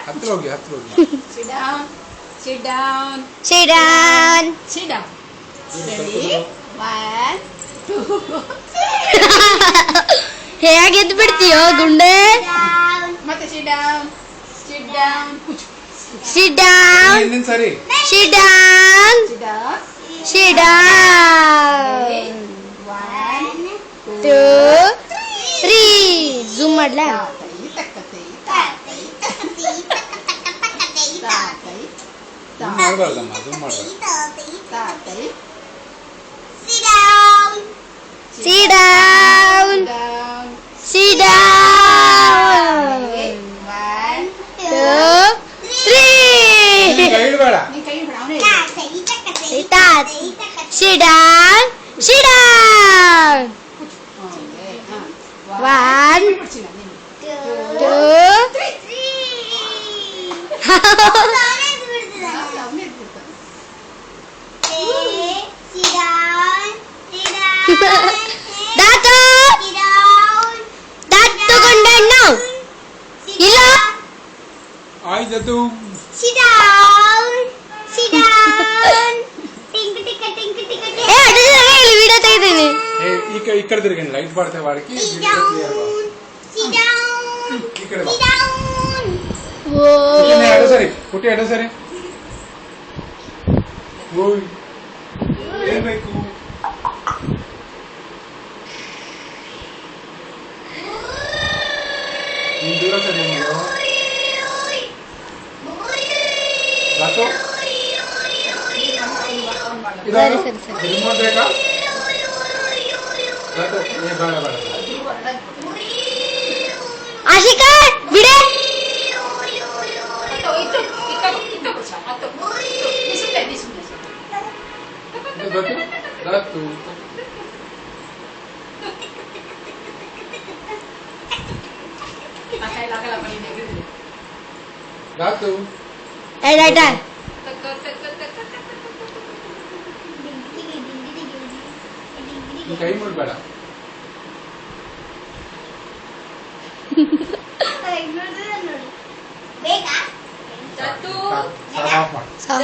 ಹತ್ರ ಹೋಗಿ Sit down. Sit down. Sit down. Sit down. Ready? 1, 2. ಹೇಗೆ ಎದ್ದು ಬಿಡ್ತೀಯೋ ಗುಂಡೆ? ಮತ್ತೆ sit down. Sit down. ಕೂಚು. Sit down. ಇನ್ನೊಂದು ಸರಿ Sit down. Sit down. Sit down. 1, 2, 3. Zoom ಮಾಡ್ಲಾ? ಮಾಡಬಾರ್ದಮ್ಮ ಅದು ಮಾಡಬಾರ್ದು Sit down. Sit down. Sit down. 1, 2, 3. ಕೈ ಇಡಬೇಡ ನೀನ್ ಕೈ ಬಿಡ ಅವನೇ Sit down. Sit down. Sit down. 1, 2, 3. ದಾತು ತಗೊಂಡಣ್ಣ ಇಲ್ಲ ಆಯ್ತು ವಿಡಿಯೋ ತೆಗೆದೀನಿ ಈ ಕಡೆ ತಿರುಗಿ ಲೈಟ್ ಬರ್ತೇವೆ ವಾಡಿಕೆ ಈ ಕಡೆ ಬಾ. ಎರಡು ಸರಿ ಪುಟ್ಟಿ ಎರಡು ಸರಿ ಓಯ್ ಏನ್ ಬೇಕು ನೀನ್ ದೂರ ಸರಿ ನೀವು ದಾತು ಸರಿ, ಸರಿ, ಸರಿ. ರಿಮೋಟ್ ಬೇಕಾ ದಾತು ಏ ಬೇಡ ಬೇಡ ಆಶಿಕಾ ಬಿಡೆ ದಾತು ದಾತು ಆಯ್ತಾ ಕೈ ಮುಡ್ಬೇಡ ಬೇಕಾ ಸಾಕು, ಸಾಕು, ಆಫ್ ಮಾಡು.